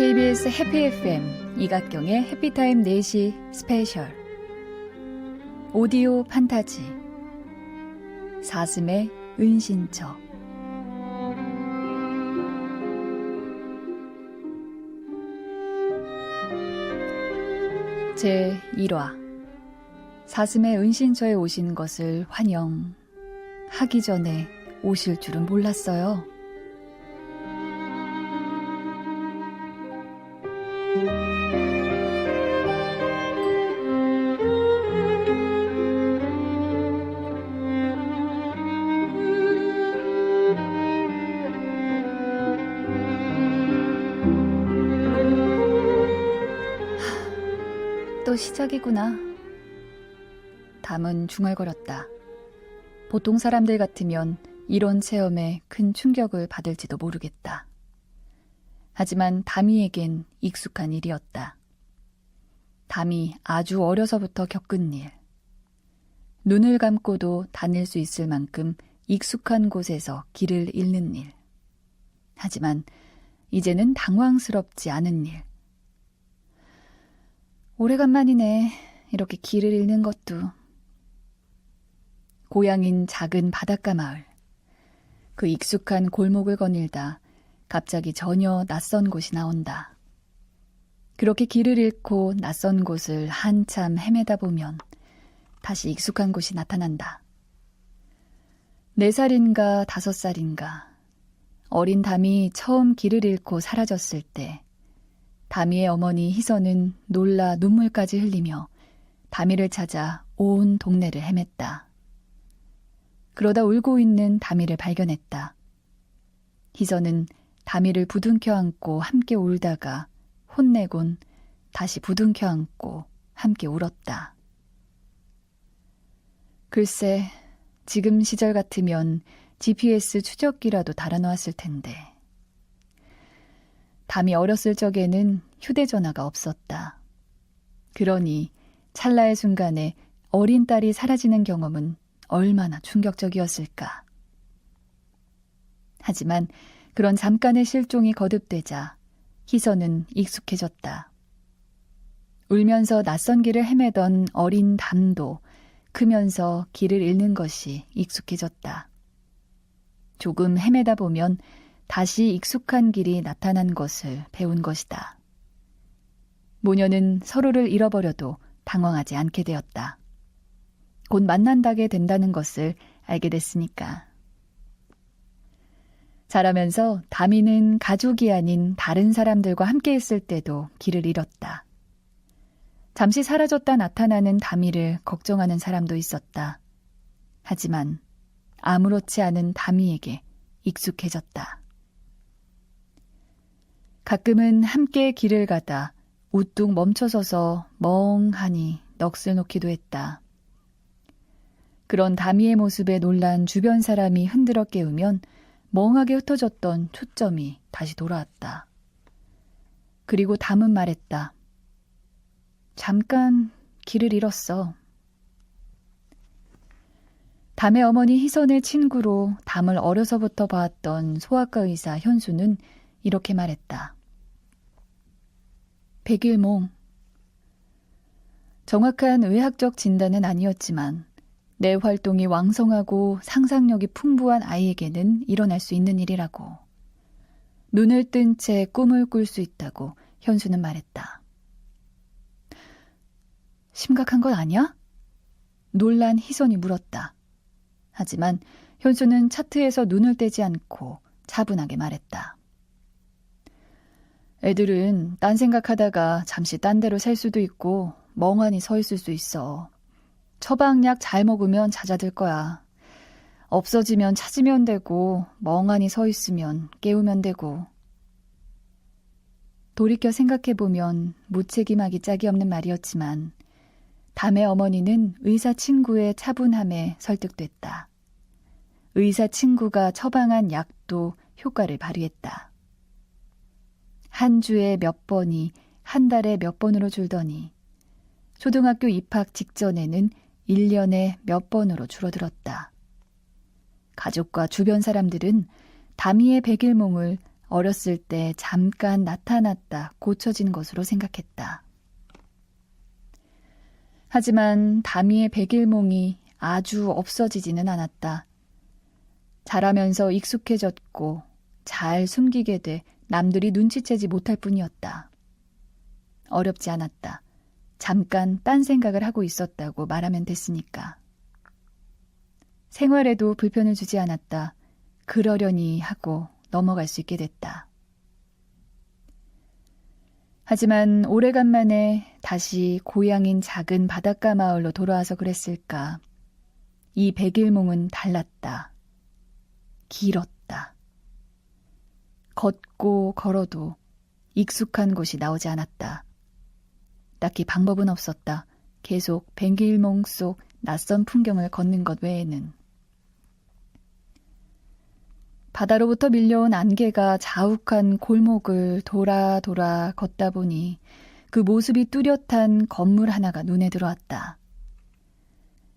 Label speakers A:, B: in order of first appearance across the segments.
A: KBS 해피 FM 이각경의 해피타임 4시 스페셜 오디오 판타지 사슴의 은신처. 제1화 사슴의 은신처에 오신 것을 환영하기 전에 오실 줄은 몰랐어요. 또 시작이구나. 담은 중얼거렸다. 보통 사람들 같으면 이런 체험에 큰 충격을 받을지도 모르겠다. 하지만 담이에겐 익숙한 일이었다. 담이 아주 어려서부터 겪은 일. 눈을 감고도 다닐 수 있을 만큼 익숙한 곳에서 길을 잃는 일. 하지만 이제는 당황스럽지 않은 일. 오래간만이네. 이렇게 길을 잃는 것도. 고향인 작은 바닷가 마을. 그 익숙한 골목을 거닐다 갑자기 전혀 낯선 곳이 나온다. 그렇게 길을 잃고 낯선 곳을 한참 헤매다 보면 다시 익숙한 곳이 나타난다. 4살인가 5살인가 어린 담이 처음 길을 잃고 사라졌을 때 담이의 어머니 희선은 놀라 눈물까지 흘리며 담이를 찾아 온 동네를 헤맸다. 그러다 울고 있는 담이를 발견했다. 희선은 담이를 부둥켜 안고 함께 울다가 혼내곤 다시 부둥켜 안고 함께 울었다. 글쎄, 지금 시절 같으면 GPS 추적기라도 달아놓았을 텐데. 담이 어렸을 적에는 휴대전화가 없었다. 그러니 찰나의 순간에 어린 딸이 사라지는 경험은 얼마나 충격적이었을까. 하지만 그런 잠깐의 실종이 거듭되자 희선은 익숙해졌다. 울면서 낯선 길을 헤매던 어린 담도 크면서 길을 잃는 것이 익숙해졌다. 조금 헤매다 보면 다시 익숙한 길이 나타난 것을 배운 것이다. 모녀는 서로를 잃어버려도 당황하지 않게 되었다. 곧 만난다게 된다는 것을 알게 됐으니까. 자라면서 담이는 가족이 아닌 다른 사람들과 함께 있을 때도 길을 잃었다. 잠시 사라졌다 나타나는 담이를 걱정하는 사람도 있었다. 하지만 아무렇지 않은 담이에게 익숙해졌다. 가끔은 함께 길을 가다 우뚝 멈춰서서 멍하니 넋을 놓기도 했다. 그런 담이의 모습에 놀란 주변 사람이 흔들어 깨우면 멍하게 흩어졌던 초점이 다시 돌아왔다. 그리고 담은 말했다. 잠깐 길을 잃었어. 담의 어머니 희선의 친구로 담을 어려서부터 봐왔던 소아과 의사 현수는 이렇게 말했다. 백일몽. 정확한 의학적 진단은 아니었지만 뇌 활동이 왕성하고 상상력이 풍부한 아이에게는 일어날 수 있는 일이라고. 눈을 뜬 채 꿈을 꿀 수 있다고 현수는 말했다. 심각한 건 아니야? 놀란 희선이 물었다. 하지만 현수는 차트에서 눈을 떼지 않고 차분하게 말했다. 애들은 딴 생각하다가 잠시 딴 데로 셀 수도 있고 멍하니 서 있을 수 있어. 처방약 잘 먹으면 잦아들 거야. 없어지면 찾으면 되고 멍하니 서 있으면 깨우면 되고. 돌이켜 생각해보면 무책임하기 짝이 없는 말이었지만 담의 어머니는 의사 친구의 차분함에 설득됐다. 의사 친구가 처방한 약도 효과를 발휘했다. 한 주에 몇 번이 한 달에 몇 번으로 줄더니 초등학교 입학 직전에는 1년에 몇 번으로 줄어들었다. 가족과 주변 사람들은 담이의 백일몽을 어렸을 때 잠깐 나타났다 고쳐진 것으로 생각했다. 하지만 다미의 백일몽이 아주 없어지지는 않았다. 자라면서 익숙해졌고 잘 숨기게 돼 남들이 눈치채지 못할 뿐이었다. 어렵지 않았다. 잠깐 딴 생각을 하고 있었다고 말하면 됐으니까. 생활에도 불편을 주지 않았다. 그러려니 하고 넘어갈 수 있게 됐다. 하지만 오래간만에 다시 고향인 작은 바닷가 마을로 돌아와서 그랬을까. 이 백일몽은 달랐다. 길었다. 걷고 걸어도 익숙한 곳이 나오지 않았다. 딱히 방법은 없었다. 계속 백일몽 속 낯선 풍경을 걷는 것 외에는. 바다로부터 밀려온 안개가 자욱한 골목을 돌아 걷다 보니 그 모습이 뚜렷한 건물 하나가 눈에 들어왔다.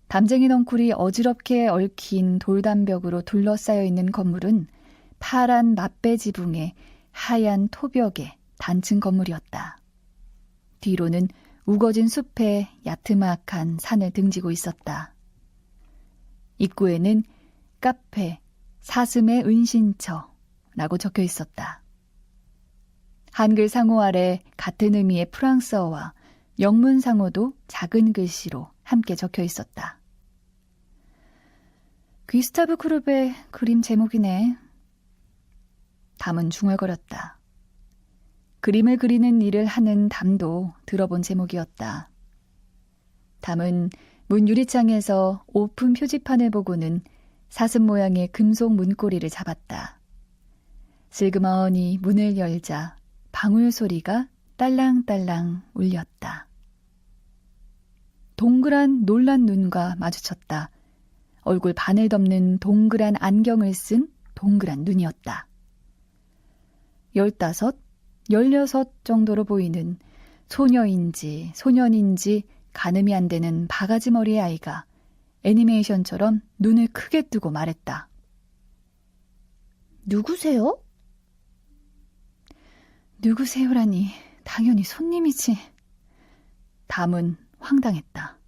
A: 담쟁이 넝쿨이 어지럽게 얽힌 돌담벽으로 둘러싸여 있는 건물은 파란 맞배 지붕에 하얀 토벽의 단층 건물이었다. 뒤로는 우거진 숲에 야트막한 산을 등지고 있었다. 입구에는 카페 사슴의 은신처라고 적혀 있었다. 한글 상호 아래 같은 의미의 프랑스어와 영문 상호도 작은 글씨로 함께 적혀 있었다. 귀스타브 크룹의 그림 제목이네. 담은 중얼거렸다. 그림을 그리는 일을 하는 담도 들어본 제목이었다. 담은 문 유리창에서 오픈 표지판을 보고는 사슴 모양의 금속 문고리를 잡았다. 슬그머니 문을 열자 방울 소리가 딸랑딸랑 울렸다. 동그란 놀란 눈과 마주쳤다. 얼굴 반을 덮는 동그란 안경을 쓴 동그란 눈이었다. 15, 16 정도로 보이는 소녀인지 소년인지 가늠이 안 되는 바가지 머리의 아이가 애니메이션처럼 눈을 크게 뜨고 말했다. 누구세요? 누구세요라니 당연히 손님이지. 담은 황당했다.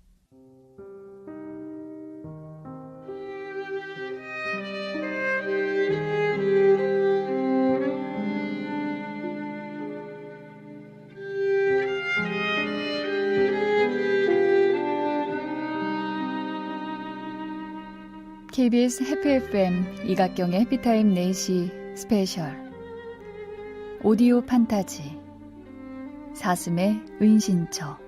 A: KBS 해피 FM 이각경의 해피타임 4시 스페셜 오디오 판타지 사슴의 은신처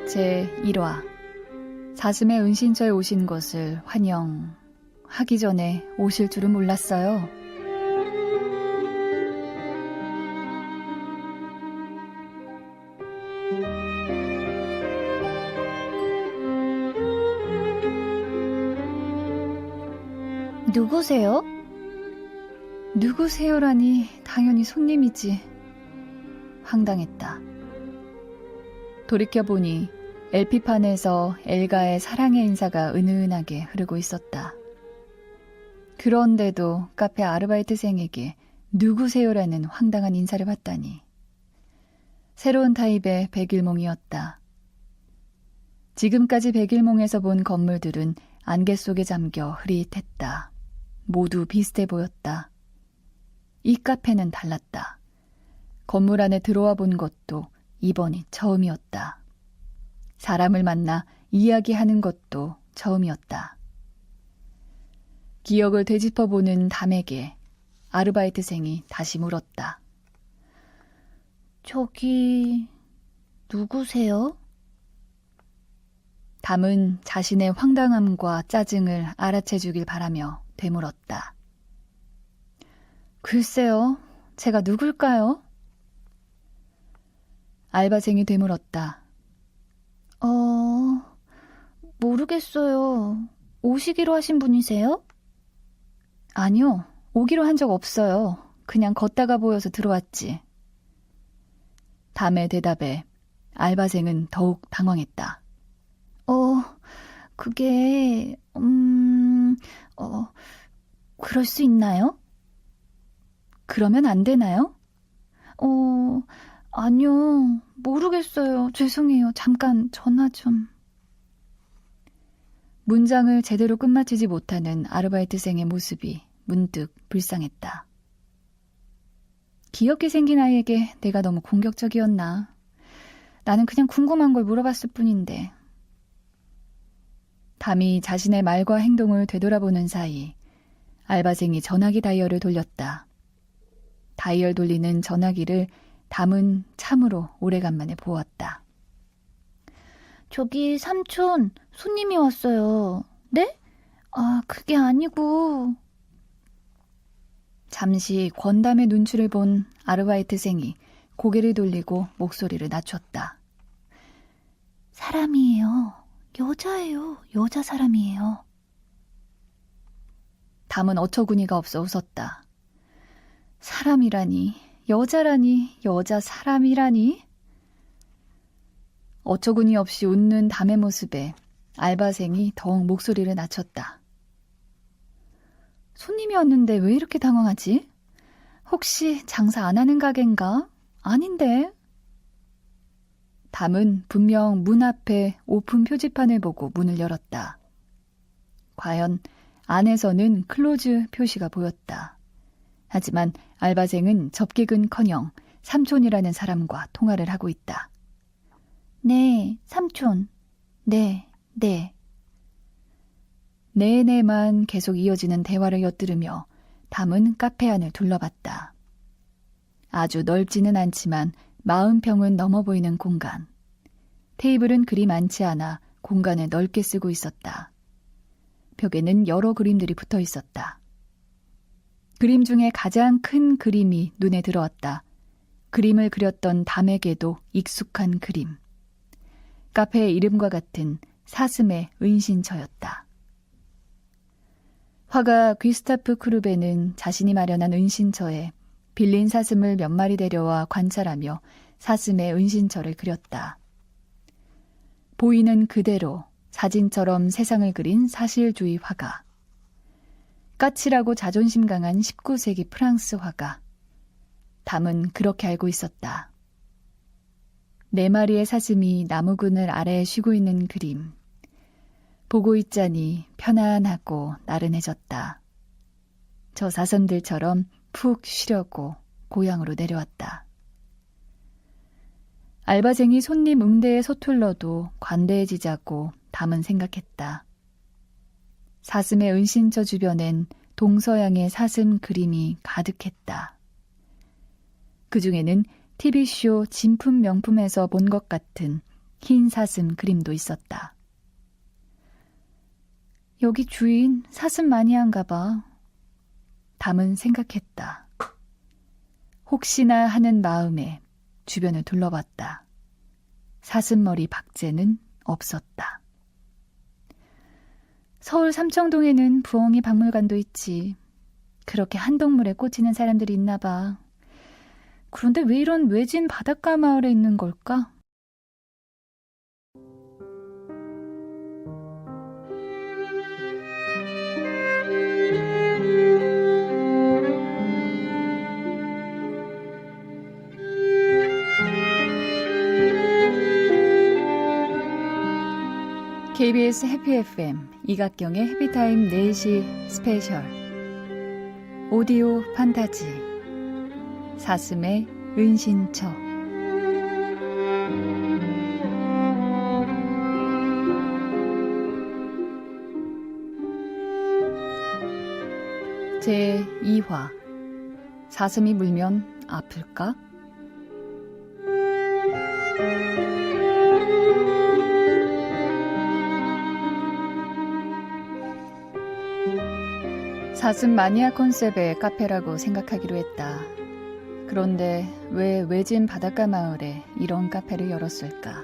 A: 제1화 사슴의 은신처에 오신 것을 환영하기 전에 오실 줄은 몰랐어요. 누구세요? 누구세요라니 당연히 손님이지. 황당했다. 돌이켜보니 LP판에서 엘가의 사랑의 인사가 은은하게 흐르고 있었다. 그런데도 카페 아르바이트생에게 누구세요라는 황당한 인사를 받다니. 새로운 타입의 백일몽이었다. 지금까지 백일몽에서 본 건물들은 안개 속에 잠겨 흐릿했다. 모두 비슷해 보였다. 이 카페는 달랐다. 건물 안에 들어와 본 것도 이번이 처음이었다. 사람을 만나 이야기하는 것도 처음이었다. 기억을 되짚어보는 담에게 아르바이트생이 다시 물었다. 저기 누구세요? 담은 자신의 황당함과 짜증을 알아채주길 바라며 되물었다. 글쎄요, 제가 누굴까요? 알바생이 되물었다. 모르겠어요. 오시기로 하신 분이세요? 아니요, 오기로 한 적 없어요. 그냥 걷다가 보여서 들어왔지. 담의 대답에 알바생은 더욱 당황했다. 그게, 그럴 수 있나요? 그러면 안 되나요? 아니요. 모르겠어요. 죄송해요. 잠깐 전화 좀. 문장을 제대로 끝마치지 못하는 아르바이트생의 모습이 문득 불쌍했다. 귀엽게 생긴 아이에게 내가 너무 공격적이었나? 나는 그냥 궁금한 걸 물어봤을 뿐인데. 담이 자신의 말과 행동을 되돌아보는 사이 알바생이 전화기 다이얼을 돌렸다. 다이얼 돌리는 전화기를 담은 참으로 오래간만에 보았다. 저기 삼촌, 손님이 왔어요. 네? 그게 아니고. 잠시 권담의 눈치를 본 아르바이트생이 고개를 돌리고 목소리를 낮췄다. 사람이에요. 여자예요. 여자 사람이에요. 담은 어처구니가 없어 웃었다. 사람이라니, 여자라니, 여자 사람이라니? 어처구니 없이 웃는 담의 모습에 알바생이 더욱 목소리를 낮췄다. 손님이 왔는데 왜 이렇게 당황하지? 혹시 장사 안 하는 가게인가? 아닌데. 담은 분명 문 앞에 오픈 표지판을 보고 문을 열었다. 과연 안에서는 클로즈 표시가 보였다. 하지만 알바생은 접객은커녕 삼촌이라는 사람과 통화를 하고 있다. 네, 삼촌. 네. 네네만 계속 이어지는 대화를 엿들으며 담은 카페 안을 둘러봤다. 아주 넓지는 않지만 40평은 넘어 보이는 공간. 테이블은 그리 많지 않아 공간을 넓게 쓰고 있었다. 벽에는 여러 그림들이 붙어 있었다. 그림 중에 가장 큰 그림이 눈에 들어왔다. 그림을 그렸던 담에게도 익숙한 그림. 카페의 이름과 같은 사슴의 은신처였다. 화가 귀스타프 크루베는 자신이 마련한 은신처에 빌린 사슴을 몇 마리 데려와 관찰하며 사슴의 은신처를 그렸다. 보이는 그대로 사진처럼 세상을 그린 사실주의 화가. 까칠하고 자존심 강한 19세기 프랑스 화가. 담은 그렇게 알고 있었다. 4마리의 사슴이 나무그늘 아래에 쉬고 있는 그림. 보고 있자니 편안하고 나른해졌다. 저 사슴들처럼 푹 쉬려고 고향으로 내려왔다. 알바생이 손님 응대에 서툴러도 관대해지자고 담은 생각했다. 사슴의 은신처 주변엔 동서양의 사슴 그림이 가득했다. 그 중에는 TV쇼 진품 명품에서 본 것 같은 흰 사슴 그림도 있었다. 여기 주인 사슴 마니아인가 봐. 담은 생각했다. 혹시나 하는 마음에 주변을 둘러봤다. 사슴머리 박제는 없었다. 서울 삼청동에는 부엉이 박물관도 있지. 그렇게 한 동물에 꽂히는 사람들이 있나 봐. 그런데 왜 이런 외진 바닷가 마을에 있는 걸까? KBS 해피 FM 이각경의 해피타임 4시 스페셜 오디오 판타지 사슴의 은신처. 제2화 사슴이 물면 아플까? 사슴 마니아 컨셉의 카페라고 생각하기로 했다. 그런데 왜 외진 바닷가 마을에 이런 카페를 열었을까?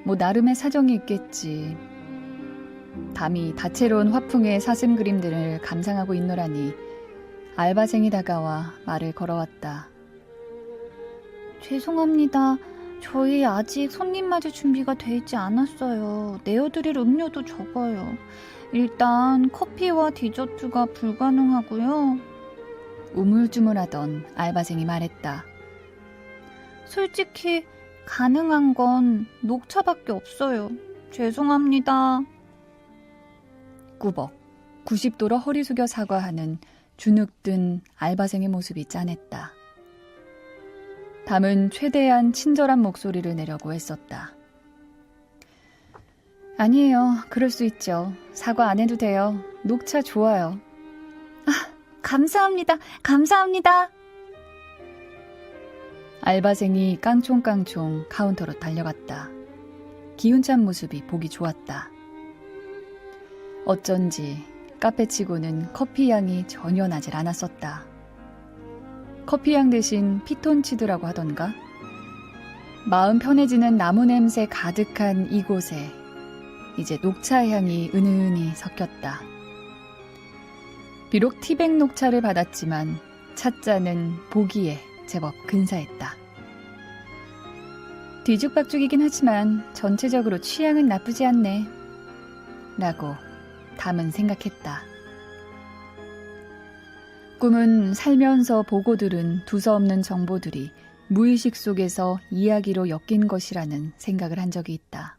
A: 뭐 나름의 사정이 있겠지. 담이 다채로운 화풍의 사슴 그림들을 감상하고 있노라니 알바생이 다가와 말을 걸어왔다. 죄송합니다.
B: 저희 아직 손님 맞을 준비가 돼 있지 않았어요. 내어드릴 음료도 적어요. 일단 커피와 디저트가 불가능하고요.
A: 우물쭈물하던 알바생이 말했다.
B: 솔직히 가능한 건 녹차밖에 없어요. 죄송합니다.
A: 꾸벅 90도로 허리 숙여 사과하는 주눅든 알바생의 모습이 짠했다. 담은 최대한 친절한 목소리를 내려고 애썼다. 아니에요. 그럴 수 있죠. 사과 안 해도 돼요. 녹차 좋아요.
B: 감사합니다. 감사합니다.
A: 알바생이 깡총깡총 카운터로 달려갔다. 기운찬 모습이 보기 좋았다. 어쩐지 카페치고는 커피 향이 전혀 나질 않았었다. 커피 향 대신 피톤치드라고 하던가? 마음 편해지는 나무 냄새 가득한 이곳에 이제 녹차 향이 은은히 섞였다. 비록 티백 녹차를 받았지만 찻잔은 보기에 제법 근사했다. 뒤죽박죽이긴 하지만 전체적으로 취향은 나쁘지 않네. 라고 담은 생각했다. 꿈은 살면서 보고 들은 두서없는 정보들이 무의식 속에서 이야기로 엮인 것이라는 생각을 한 적이 있다.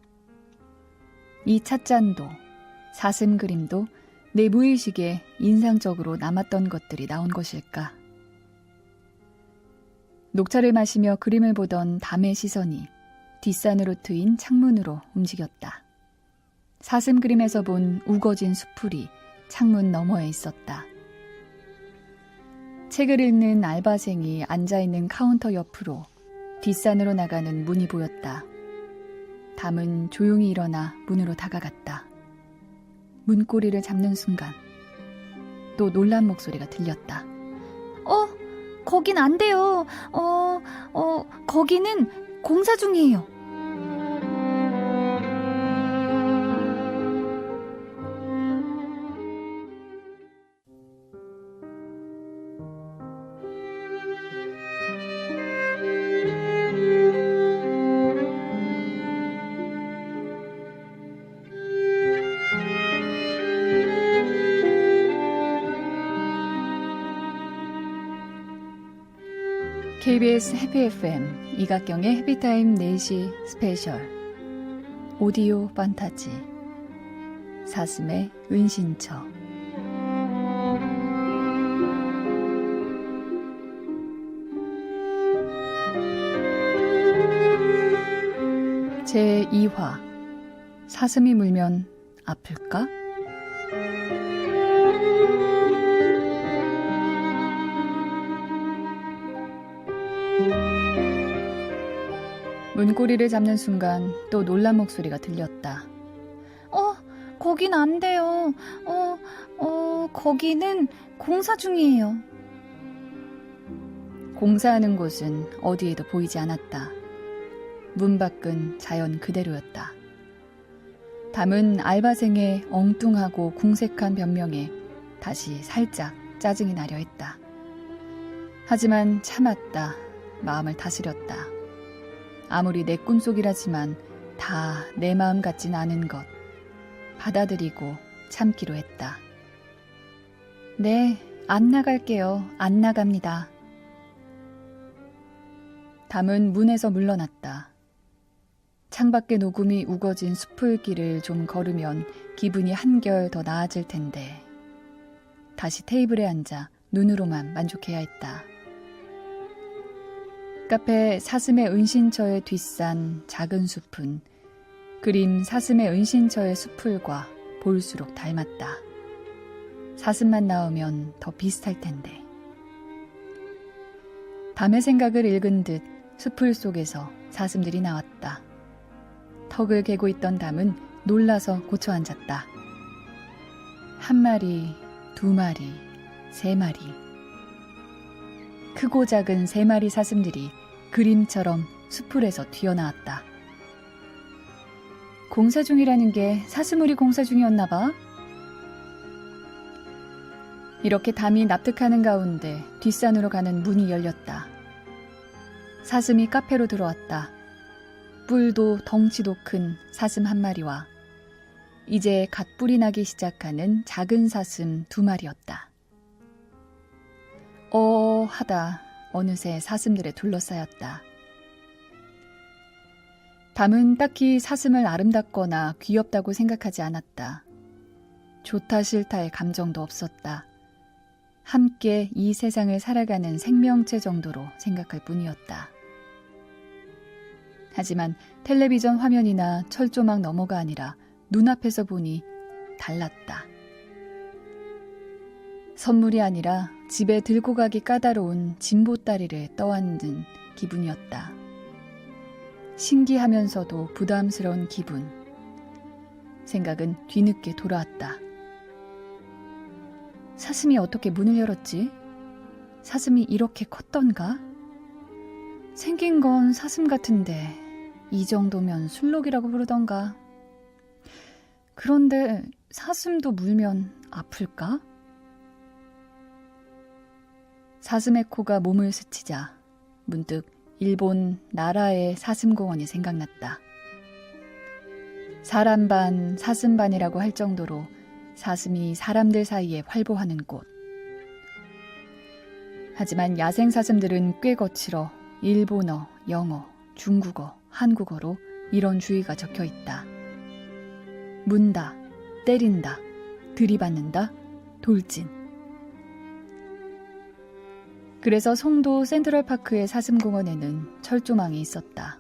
A: 이 찻잔도 사슴 그림도 내 무의식에 인상적으로 남았던 것들이 나온 것일까? 녹차를 마시며 그림을 보던 담의 시선이 뒷산으로 트인 창문으로 움직였다. 사슴 그림에서 본 우거진 수풀이 창문 너머에 있었다. 책을 읽는 알바생이 앉아있는 카운터 옆으로 뒷산으로 나가는 문이 보였다. 담은 조용히 일어나 문으로 다가갔다. 문고리를 잡는 순간 또 놀란 목소리가 들렸다.
B: 거긴 안 돼요. 거기는 공사 중이에요.
A: KBS 해피 FM 이각경의 해피타임 4시 스페셜 오디오 판타지 사슴의 은신처 제2화 사슴이 물면 아플까? 문고리를 잡는 순간 또 놀란 목소리가 들렸다.
B: 거긴 안 돼요. 거기는 공사 중이에요.
A: 공사하는 곳은 어디에도 보이지 않았다. 문 밖은 자연 그대로였다. 담은 알바생의 엉뚱하고 궁색한 변명에 다시 살짝 짜증이 나려 했다. 하지만 참았다. 마음을 다스렸다. 아무리 내 꿈속이라지만 다 내 마음 같진 않은 것 받아들이고 참기로 했다. 네, 안 나갈게요. 안 나갑니다. 담은 문에서 물러났다. 창밖에 녹음이 우거진 숲풀길을 좀 걸으면 기분이 한결 더 나아질 텐데 다시 테이블에 앉아 눈으로만 만족해야 했다. 카페 사슴의 은신처의 뒷산 작은 숲은 그림 사슴의 은신처의 숲풀과 볼수록 닮았다. 사슴만 나오면 더 비슷할 텐데. 담의 생각을 읽은 듯 숲풀 속에서 사슴들이 나왔다. 턱을 개고 있던 담은 놀라서 고쳐 앉았다. 한 마리, 두 마리, 세 마리. 크고 작은 세 마리 사슴들이 그림처럼 숲풀에서 튀어나왔다. 공사 중이라는 게 사슴우리 공사 중이었나 봐. 이렇게 담이 납득하는 가운데 뒷산으로 가는 문이 열렸다. 사슴이 카페로 들어왔다. 뿔도 덩치도 큰 사슴 한 마리와 이제 갓 뿔이 나기 시작하는 작은 사슴 2마리였다. 하다 어느새 사슴들에 둘러싸였다. 담은 딱히 사슴을 아름답거나 귀엽다고 생각하지 않았다. 좋다 싫다의 감정도 없었다. 함께 이 세상을 살아가는 생명체 정도로 생각할 뿐이었다. 하지만 텔레비전 화면이나 철조망 너머가 아니라 눈앞에서 보니 달랐다. 선물이 아니라 집에 들고 가기 까다로운 진보다리를 떠안는 기분이었다. 신기하면서도 부담스러운 기분. 생각은 뒤늦게 돌아왔다. 사슴이 어떻게 문을 열었지? 사슴이 이렇게 컸던가? 생긴 건 사슴 같은데 이 정도면 술록이라고 부르던가? 그런데 사슴도 물면 아플까? 사슴의 코가 몸을 스치자 문득 일본 나라의 사슴공원이 생각났다. 사람 반 사슴 반이라고 할 정도로 사슴이 사람들 사이에 활보하는 곳. 하지만 야생 사슴들은 꽤 거칠어 일본어, 영어, 중국어, 한국어로 이런 주의가 적혀 있다. 문다, 때린다, 들이받는다, 돌진. 그래서 송도 센트럴파크의 사슴공원에는 철조망이 있었다.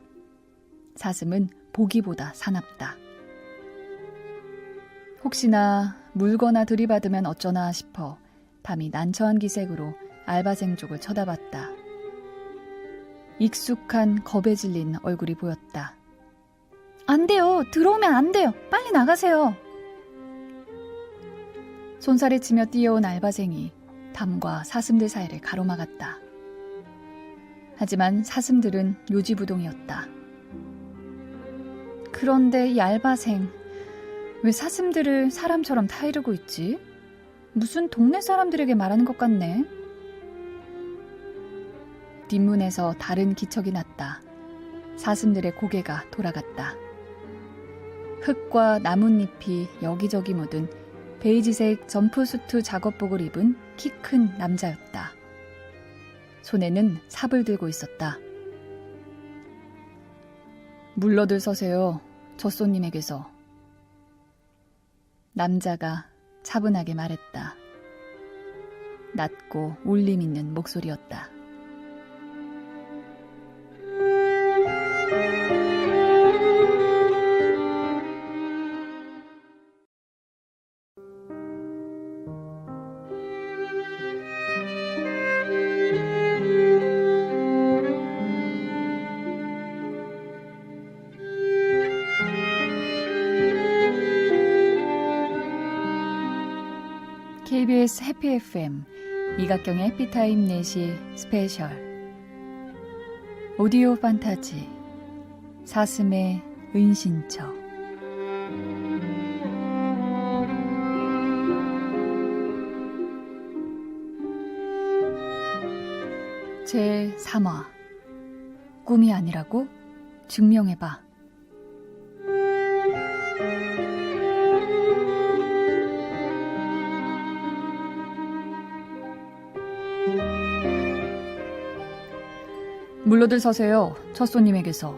A: 사슴은 보기보다 사납다. 혹시나 물거나 들이받으면 어쩌나 싶어 담이 난처한 기색으로 알바생 쪽을 쳐다봤다. 익숙한 겁에 질린 얼굴이 보였다.
B: 안 돼요. 들어오면 안 돼요. 빨리 나가세요.
A: 손살에 치며 뛰어온 알바생이 담과 사슴들 사이를 가로막았다. 하지만 사슴들은 요지부동이었다. 그런데 이 알바생, 왜 사슴들을 사람처럼 타이르고 있지? 무슨 동네 사람들에게 말하는 것 같네. 뒷문에서 다른 기척이 났다. 사슴들의 고개가 돌아갔다. 흙과 나뭇잎이 여기저기 묻은 베이지색 점프수트 작업복을 입은 키 큰 남자였다. 손에는 삽을 들고 있었다. 물러들 서세요. 젖손님에게서. 남자가 차분하게 말했다. 낮고 울림 있는 목소리였다. KBS 해피 FM 이각경의 해피타임 4시 스페셜 오디오 판타지 사슴의 은신처 제3화 꿈이 아니라고? 증명해봐. 물러들 서세요. 첫 손님에게서.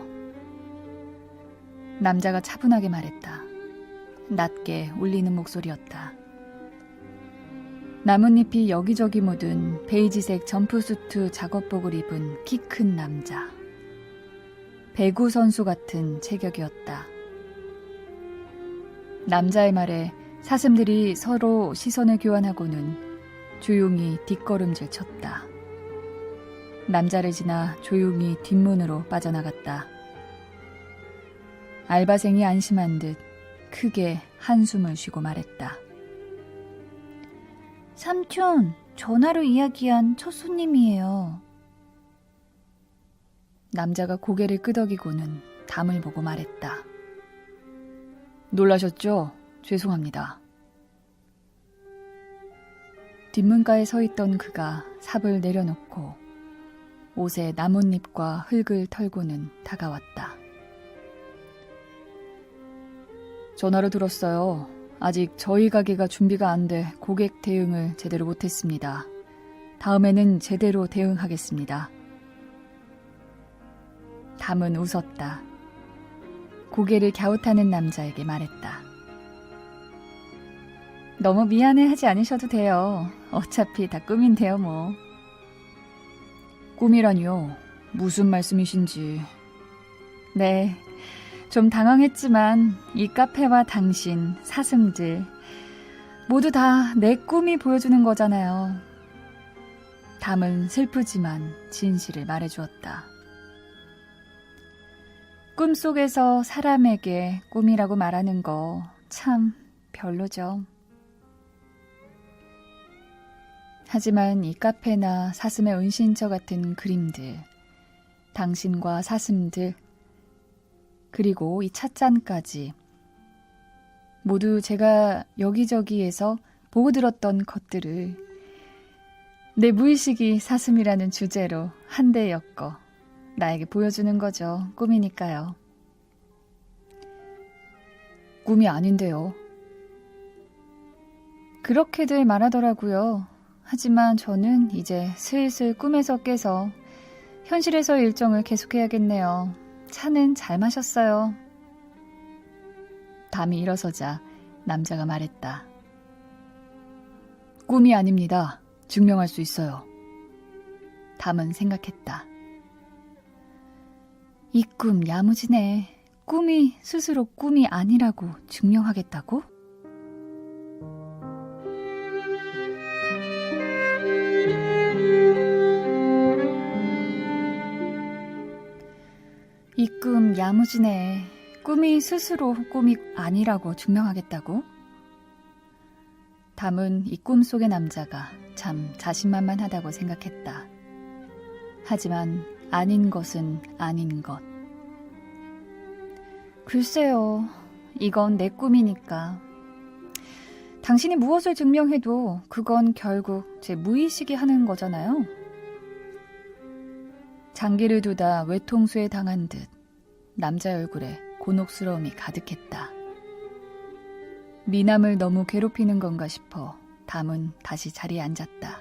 A: 남자가 차분하게 말했다. 낮게 울리는 목소리였다. 나뭇잎이 여기저기 묻은 베이지색 점프수트 작업복을 입은 키 큰 남자. 배구 선수 같은 체격이었다. 남자의 말에 사슴들이 서로 시선을 교환하고는 조용히 뒷걸음질 쳤다. 남자를 지나 조용히 뒷문으로 빠져나갔다. 알바생이 안심한 듯 크게 한숨을 쉬고 말했다.
B: 삼촌, 전화로 이야기한 첫 손님이에요.
A: 남자가 고개를 끄덕이고는 담을 보고 말했다. 놀라셨죠? 죄송합니다. 뒷문가에 서 있던 그가 삽을 내려놓고 옷에 나뭇잎과 흙을 털고는 다가왔다. 전화로 들었어요. 아직 저희 가게가 준비가 안 돼 고객 대응을 제대로 못했습니다. 다음에는 제대로 대응하겠습니다. 담은 웃었다. 고개를 갸웃하는 남자에게 말했다. 너무 미안해하지 않으셔도 돼요. 어차피 다 꿈인데요, 뭐. 꿈이라니요? 무슨 말씀이신지. 네, 좀 당황했지만 이 카페와 당신, 사슴들 모두 다 내 꿈이 보여주는 거잖아요. 담은 슬프지만 진실을 말해주었다. 꿈속에서 사람에게 꿈이라고 말하는 거 참 별로죠. 하지만 이 카페나 사슴의 은신처 같은 그림들, 당신과 사슴들, 그리고 이 찻잔까지 모두 제가 여기저기에서 보고 들었던 것들을 내 무의식이 사슴이라는 주제로 한데 엮어 나에게 보여주는 거죠. 꿈이니까요. 꿈이 아닌데요. 그렇게들 말하더라고요. 하지만 저는 이제 슬슬 꿈에서 깨서 현실에서 일정을 계속해야겠네요. 차는 잘 마셨어요. 담이 일어서자 남자가 말했다. 꿈이 아닙니다. 증명할 수 있어요. 담은 생각했다. 이 꿈 야무지네. 꿈이 스스로 꿈이 아니라고 증명하겠다고? 이 꿈 야무지네. 꿈이 스스로 꿈이 아니라고 증명하겠다고? 담은 이 꿈 속의 남자가 참 자신만만하다고 생각했다. 하지만 아닌 것은 아닌 것. 글쎄요, 이건 내 꿈이니까. 당신이 무엇을 증명해도 그건 결국 제 무의식이 하는 거잖아요. 장기를 두다 외통수에 당한 듯 남자 얼굴에 곤혹스러움이 가득했다. 미남을 너무 괴롭히는 건가 싶어 담은 다시 자리에 앉았다.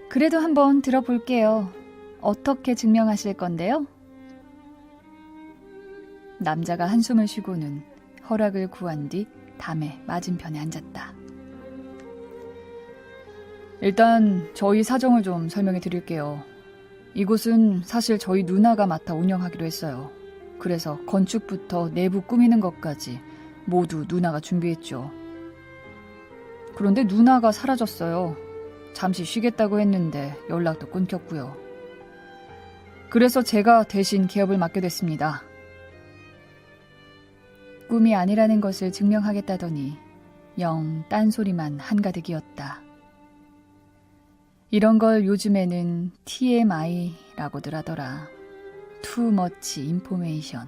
A: 그래도 한번 들어볼게요. 어떻게 증명하실 건데요? 남자가 한숨을 쉬고는 허락을 구한 뒤 담의 맞은편에 앉았다. 일단 저희 사정을 좀 설명해 드릴게요. 이곳은 사실 저희 누나가 맡아 운영하기로 했어요. 그래서 건축부터 내부 꾸미는 것까지 모두 누나가 준비했죠. 그런데 누나가 사라졌어요. 잠시 쉬겠다고 했는데 연락도 끊겼고요. 그래서 제가 대신 개업을 맡게 됐습니다. 꿈이 아니라는 것을 증명하겠다더니 영 딴소리만 한가득이었다. 이런 걸 요즘에는 TMI라고들 하더라. Too much information.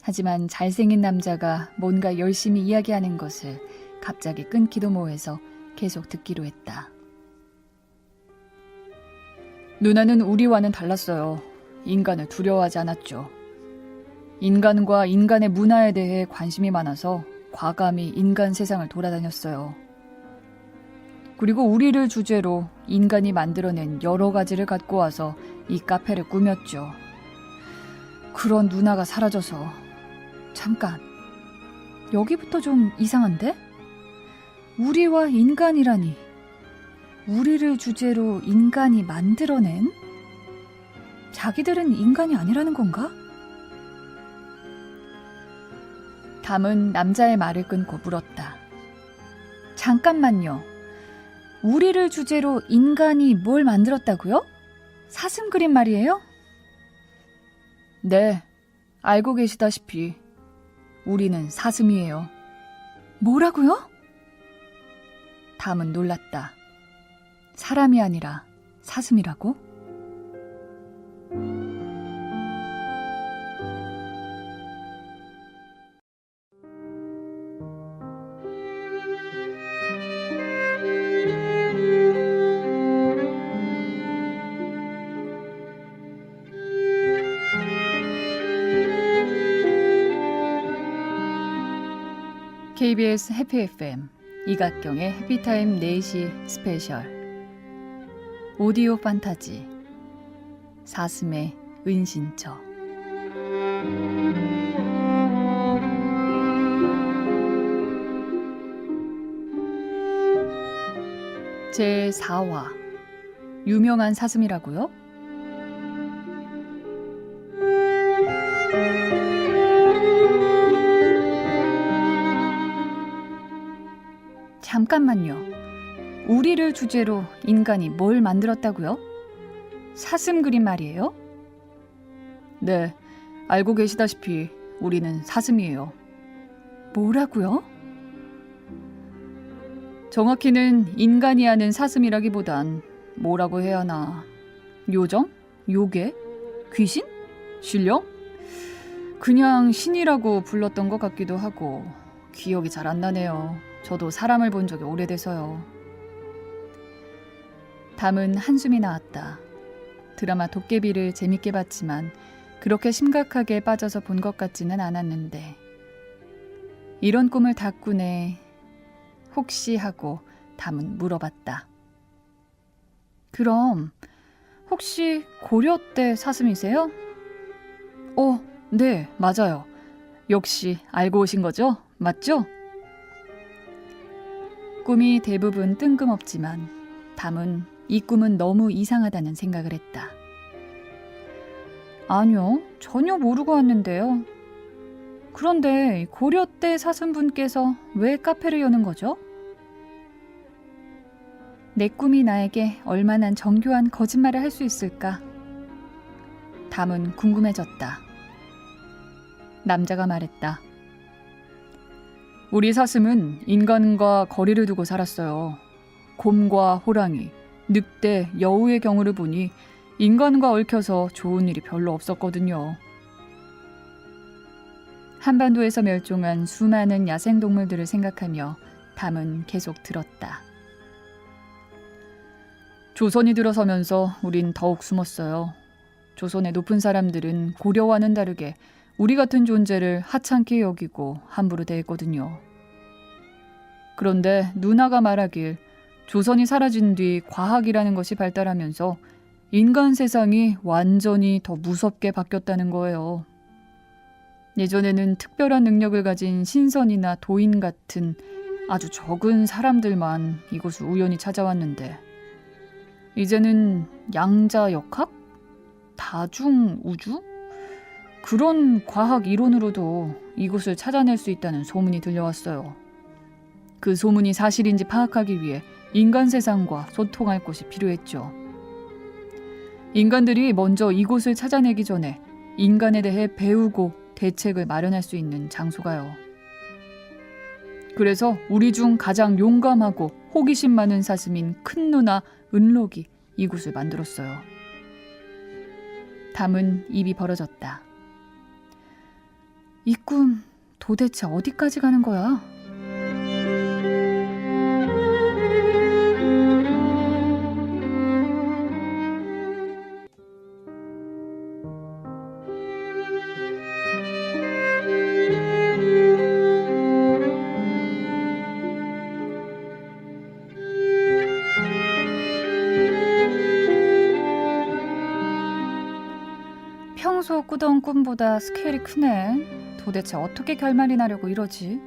A: 하지만 잘생긴 남자가 뭔가 열심히 이야기하는 것을 갑자기 끊기도 뭐해서 계속 듣기로 했다. 누나는 우리와는 달랐어요. 인간을 두려워하지 않았죠. 인간과 인간의 문화에 대해 관심이 많아서 과감히 인간 세상을 돌아다녔어요. 그리고 우리를 주제로 인간이 만들어낸 여러 가지를 갖고 와서 이 카페를 꾸몄죠. 그런 누나가 사라져서 잠깐, 여기부터 좀 이상한데? 우리와 인간이라니, 우리를 주제로 인간이 만들어낸? 자기들은 인간이 아니라는 건가? 담은 남자의 말을 끊고 물었다. 잠깐만요. 우리를 주제로 인간이 뭘 만들었다고요? 사슴 그림 말이에요? 네, 알고 계시다시피 우리는 사슴이에요. 뭐라고요? 담은 놀랐다. 사람이 아니라 사슴이라고? KBS 해피 FM 이각경의 해피타임 4시 스페셜 오디오 판타지 사슴의 은신처 제4화 유명한 사슴이라고요? 잠깐만요. 우리를 주제로 인간이 뭘 만들었다고요? 사슴 그림 말이에요? 네, 알고 계시다시피 우리는 사슴이에요. 뭐라고요? 정확히는 인간이 하는 사슴이라기보단 뭐라고 해야 하나. 요정? 요괴? 귀신? 신령? 그냥 신이라고 불렀던 것 같기도 하고 기억이 잘 안 나네요. 저도 사람을 본 적이 오래돼서요. 담은 한숨이 나왔다. 드라마 도깨비를 재밌게 봤지만 그렇게 심각하게 빠져서 본 것 같지는 않았는데 이런 꿈을 다 꾸네. 혹시 하고 담은 물어봤다. 그럼 혹시 고려 때 사슴이세요? 네, 맞아요. 역시 알고 오신 거죠? 맞죠? 꿈이 대부분 뜬금없지만 담은 이 꿈은 너무 이상하다는 생각을 했다. 아니요, 전혀 모르고 왔는데요. 그런데 고려 때 사슴분께서 왜 카페를 여는 거죠? 내 꿈이 나에게 얼마나 정교한 거짓말을 할 수 있을까? 담은 궁금해졌다. 남자가 말했다. 우리 사슴은 인간과 거리를 두고 살았어요. 곰과 호랑이, 늑대, 여우의 경우를 보니 인간과 얽혀서 좋은 일이 별로 없었거든요. 한반도에서 멸종한 수많은 야생동물들을 생각하며 담은 계속 들었다. 조선이 들어서면서 우린 더욱 숨었어요. 조선의 높은 사람들은 고려와는 다르게 우리 같은 존재를 하찮게 여기고 함부로 대했거든요. 그런데 누나가 말하길 조선이 사라진 뒤 과학이라는 것이 발달하면서 인간 세상이 완전히 더 무섭게 바뀌었다는 거예요. 예전에는 특별한 능력을 가진 신선이나 도인 같은 아주 적은 사람들만 이곳을 우연히 찾아왔는데 이제는 양자역학? 다중우주? 그런 과학 이론으로도 이곳을 찾아낼 수 있다는 소문이 들려왔어요. 그 소문이 사실인지 파악하기 위해 인간 세상과 소통할 곳이 필요했죠. 인간들이 먼저 이곳을 찾아내기 전에 인간에 대해 배우고 대책을 마련할 수 있는 장소가요. 그래서 우리 중 가장 용감하고 호기심 많은 사슴인 큰 누나 은록이 이곳을 만들었어요. 담은 입이 벌어졌다. 이 꿈 도대체 어디까지 가는 거야? 평소 꾸던 꿈보다 스케일이 크네. 도대체 어떻게 결말이 나려고 이러지?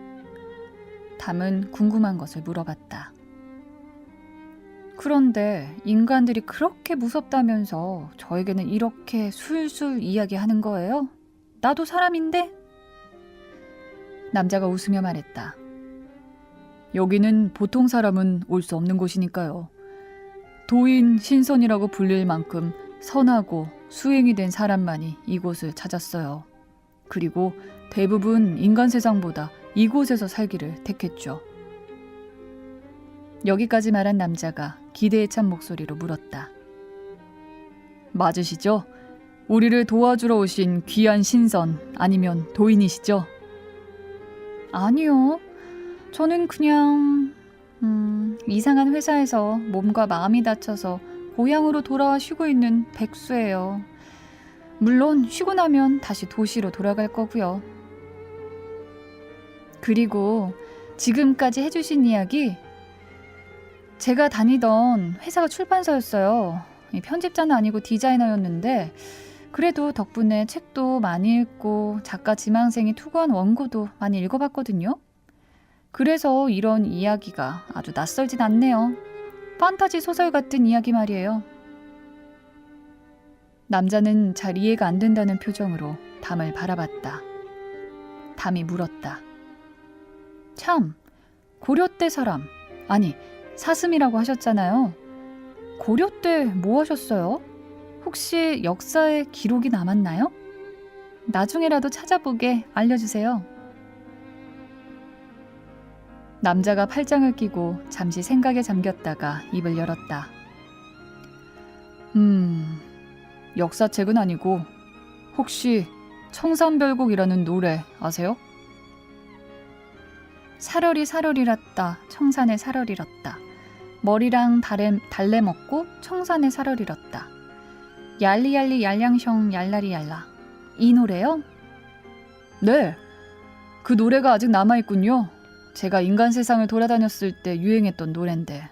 A: 담은 궁금한 것을 물어봤다. 그런데 인간들이 그렇게 무섭다면서 저에게는 이렇게 술술 이야기하는 거예요? 나도 사람인데? 남자가 웃으며 말했다. 여기는 보통 사람은 올 수 없는 곳이니까요. 도인 신선이라고 불릴 만큼 선하고 수행이 된 사람만이 이곳을 찾았어요. 그리고 대부분 인간 세상보다 이곳에서 살기를 택했죠. 여기까지 말한 남자가 기대에 찬 목소리로 물었다. 맞으시죠? 우리를 도와주러 오신 귀한 신선 아니면 도인이시죠? 아니요. 저는 그냥 이상한 회사에서 몸과 마음이 다쳐서 고향으로 돌아와 쉬고 있는 백수예요. 물론 쉬고 나면 다시 도시로 돌아갈 거고요. 그리고 지금까지 해주신 이야기, 제가 다니던 회사가 출판사였어요. 편집자는 아니고 디자이너였는데 그래도 덕분에 책도 많이 읽고 작가 지망생이 투고한 원고도 많이 읽어봤거든요. 그래서 이런 이야기가 아주 낯설진 않네요. 판타지 소설 같은 이야기 말이에요. 남자는 잘 이해가 안 된다는 표정으로 담을 바라봤다. 담이 물었다. 참, 고려 때 사람, 아니 사슴이라고 하셨잖아요. 고려 때 뭐 하셨어요? 혹시 역사에 기록이 남았나요? 나중에라도 찾아보게 알려주세요. 남자가 팔짱을 끼고 잠시 생각에 잠겼다가 입을 열었다. 역사책은 아니고 혹시 청산별곡이라는 노래 아세요? 사러리 사러리랐다 청산에 사러리렀다. 머리랑 달래 먹고 청산에 사러리렀다. 얄리얄리 얄량셩 얄라리 얄라. 이 노래요? 네, 그 노래가 아직 남아있군요. 제가 인간 세상을 돌아다녔을 때 유행했던 노랜데.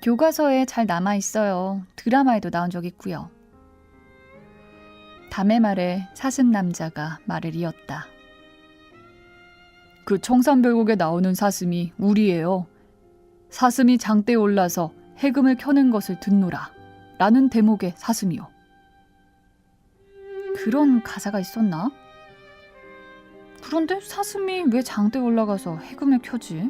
A: 교과서에 잘 남아있어요. 드라마에도 나온 적 있고요. 담의 말에 사슴 남자가 말을 이었다. 그 청산별곡에 나오는 사슴이 우리예요. 사슴이 장대에 올라서 해금을 켜는 것을 듣노라 라는 대목의 사슴이요. 그런 가사가 있었나? 그런데 사슴이 왜 장대에 올라가서 해금을 켜지?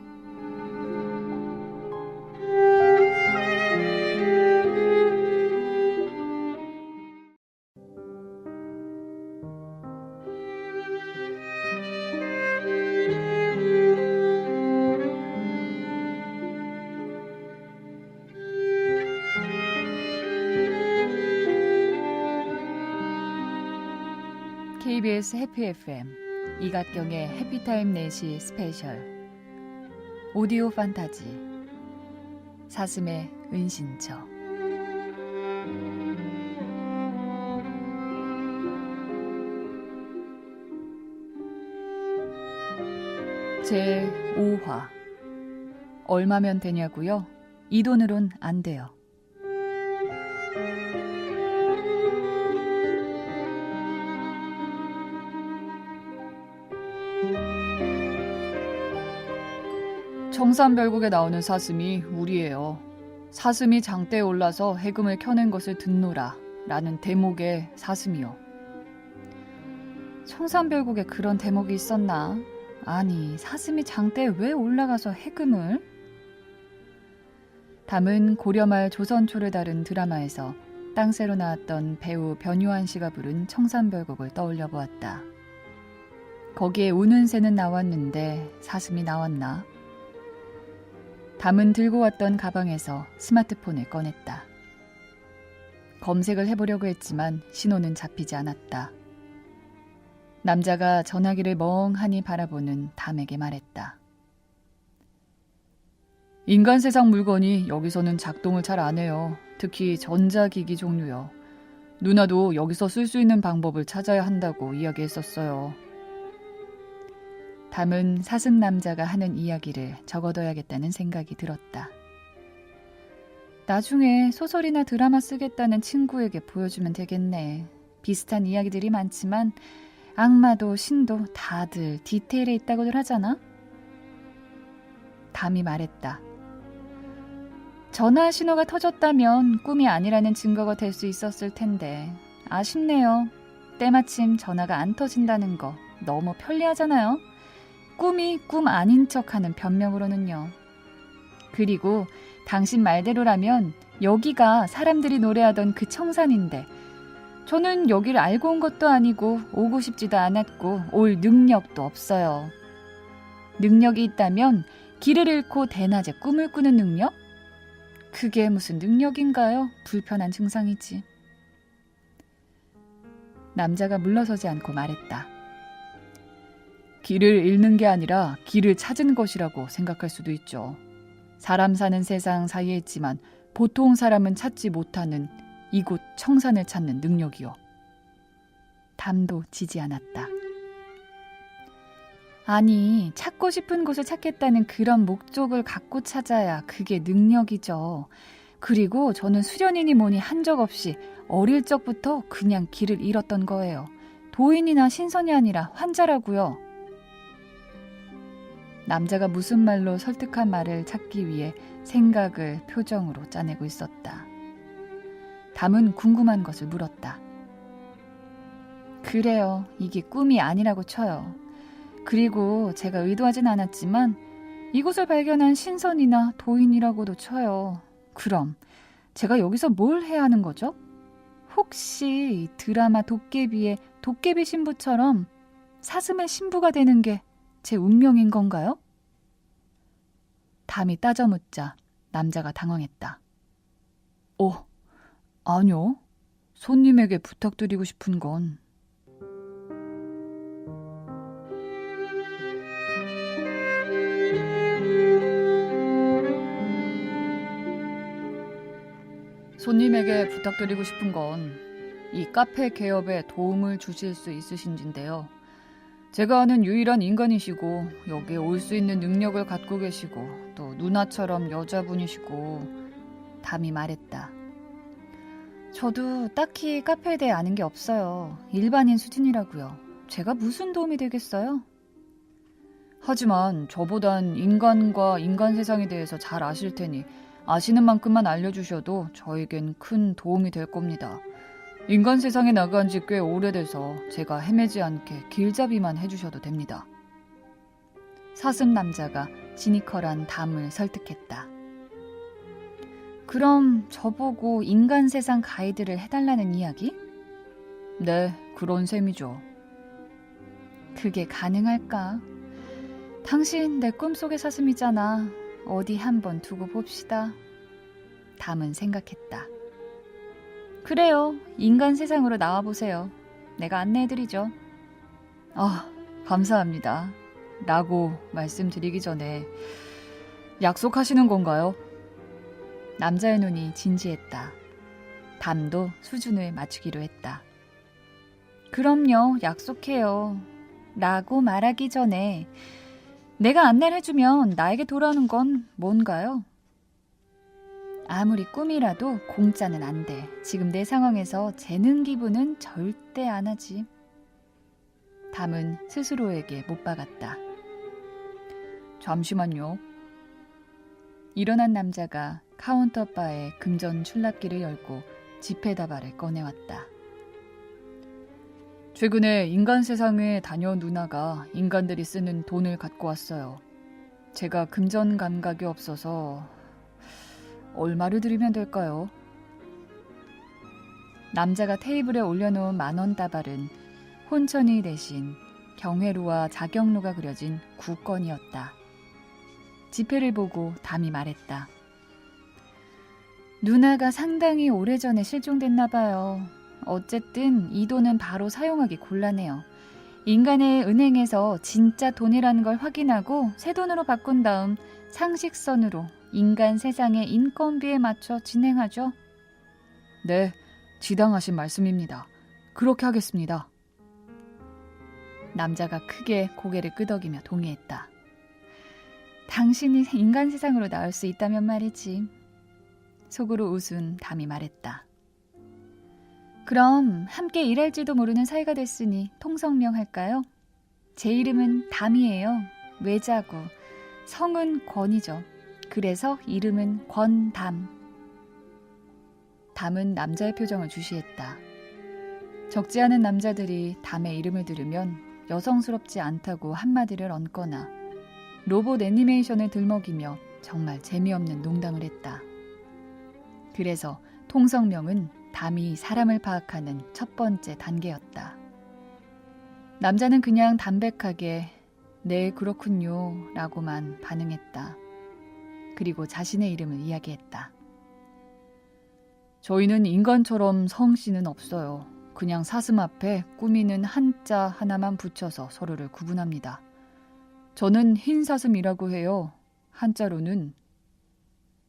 A: KBS 해피 FM 이갓경의 해피타임 4시 스페셜 오디오 판타지 사슴의 은신처 제5화 얼마면 되냐고요? 이 돈으론 안 돼요. 청산별곡에 나오는 사슴이 우리예요. 사슴이 장대에 올라서 해금을 켜는 것을 듣노라 라는 대목의 사슴이요. 청산별곡에 그런 대목이 있었나? 아니, 사슴이 장대에 왜 올라가서 해금을? 담은 고려말 조선초를 다룬 드라마에서 땅새로 나왔던 배우 변요한 씨가 부른 청산별곡을 떠올려 보았다. 거기에 우는 새는 나왔는데 사슴이 나왔나? 담은 들고 왔던 가방에서 스마트폰을 꺼냈다. 검색을 해보려고 했지만 신호는 잡히지 않았다. 남자가 전화기를 멍하니 바라보는 담에게 말했다. 인간 세상 물건이 여기서는 작동을 잘 안 해요. 특히 전자기기 종류요. 누나도 여기서 쓸 수 있는 방법을 찾아야 한다고 이야기했었어요. 담은 사슴 남자가 하는 이야기를 적어둬야겠다는 생각이 들었다. 나중에 소설이나 드라마 쓰겠다는 친구에게 보여주면 되겠네. 비슷한 이야기들이 많지만 악마도 신도 다들 디테일에 있다고들 하잖아? 담이 말했다. 전화 신호가 터졌다면 꿈이 아니라는 증거가 될 수 있었을 텐데 아쉽네요. 때마침 전화가 안 터진다는 거 너무 편리하잖아요. 꿈이 꿈 아닌 척하는 변명으로는요. 그리고 당신 말대로라면 여기가 사람들이 노래하던 그 청산인데 저는 여기를 알고 온 것도 아니고 오고 싶지도 않았고 올 능력도 없어요. 능력이 있다면 길을 잃고 대낮에 꿈을 꾸는 능력? 그게 무슨 능력인가요? 불편한 증상이지. 남자가 물러서지 않고 말했다. 길을 잃는 게 아니라 길을 찾은 것이라고 생각할 수도 있죠. 사람 사는 세상 사이에 있지만 보통 사람은 찾지 못하는 이곳 청산을 찾는 능력이요. 담도 지지 않았다. 아니, 찾고 싶은 곳을 찾겠다는 그런 목적을 갖고 찾아야 그게 능력이죠. 그리고 저는 수련이니 뭐니 한 적 없이 어릴 적부터 그냥 길을 잃었던 거예요. 도인이나 신선이 아니라 환자라고요. 남자가 무슨 말로 설득한 말을 찾기 위해 생각을 표정으로 짜내고 있었다. 담은 궁금한 것을 물었다. 그래요. 이게 꿈이 아니라고 쳐요. 그리고 제가 의도하진 않았지만 이곳을 발견한 신선이나 도인이라고도 쳐요. 그럼 제가 여기서 뭘 해야 하는 거죠? 혹시 드라마 도깨비의 도깨비 신부처럼 사슴의 신부가 되는 게 제 운명인 건가요? 담이 따져 묻자 남자가 당황했다. 아니요. 손님에게 부탁드리고 싶은 건 이 카페 개업에 도움을 주실 수 있으신진데요. 제가 아는 유일한 인간이시고 여기에 올 수 있는 능력을 갖고 계시고 또 누나처럼 여자분이시고 담이 말했다. 저도 딱히 카페에 대해 아는 게 없어요. 일반인 수준이라고요. 제가 무슨 도움이 되겠어요? 하지만 저보단 인간과 인간 세상에 대해서 잘 아실 테니 아시는 만큼만 알려주셔도 저에겐 큰 도움이 될 겁니다. 인간 세상에 나간 지 꽤 오래돼서 제가 헤매지 않게 길잡이만 해주셔도 됩니다. 사슴 남자가 지니컬한 담을 설득했다. 그럼 저보고 인간 세상 가이드를 해달라는 이야기? 네, 그런 셈이죠. 그게 가능할까? 당신 내 꿈속의 사슴이잖아. 어디 한번 두고 봅시다. 담은 생각했다. 그래요. 인간 세상으로 나와보세요. 내가 안내해드리죠. 감사합니다. 라고 말씀드리기 전에 약속하시는 건가요? 남자의 눈이 진지했다. 담도 수준을 맞추기로 했다. 그럼요. 약속해요. 라고 말하기 전에 내가 안내를 해주면 나에게 돌아오는 건 뭔가요? 아무리 꿈이라도 공짜는 안 돼. 지금 내 상황에서 재능 기부는 절대 안 하지. 담은 스스로에게 못 박았다. 잠시만요. 일어난 남자가 카운터바에 금전 출납기를 열고 지폐다발을 꺼내왔다. 최근에 인간 세상에 다녀온 누나가 인간들이 쓰는 돈을 갖고 왔어요. 제가 금전 감각이 없어서 얼마를 드리면 될까요? 남자가 테이블에 올려놓은 만원 다발은 혼천이 대신 경회루와 자경루가 그려진 구건이었다. 지폐를 보고 담이 말했다. 누나가 상당히 오래전에 실종됐나 봐요. 어쨌든 이 돈은 바로 사용하기 곤란해요. 인간의 은행에서 진짜 돈이라는 걸 확인하고 새 돈으로 바꾼 다음 상식선으로 인간 세상의 인건비에 맞춰 진행하죠. 네, 지당하신 말씀입니다. 그렇게 하겠습니다. 남자가 크게 고개를 끄덕이며 동의했다. 당신이 인간 세상으로 나올 수 있다면 말이지. 속으로 웃은 담이 말했다. 그럼 함께 일할지도 모르는 사이가 됐으니 통성명 할까요? 제 이름은 담이에요. 외자고. 성은 권이죠. 그래서 이름은 권담. 담은 남자의 표정을 주시했다. 적지 않은 남자들이 담의 이름을 들으면 여성스럽지 않다고 한마디를 얹거나 로봇 애니메이션을 들먹이며 정말 재미없는 농담을 했다. 그래서 통성명은 담이 사람을 파악하는 첫 번째 단계였다. 남자는 그냥 담백하게 네, 그렇군요 라고만 반응했다. 그리고 자신의 이름을 이야기했다. 저희는 인간처럼 성씨는 없어요. 그냥 사슴 앞에 꾸미는 한자 하나만 붙여서 서로를 구분합니다. 저는 흰사슴이라고 해요. 한자로는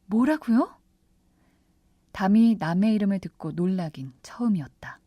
A: 뭐라고요? 담이 남의 이름을 듣고 놀라긴 처음이었다.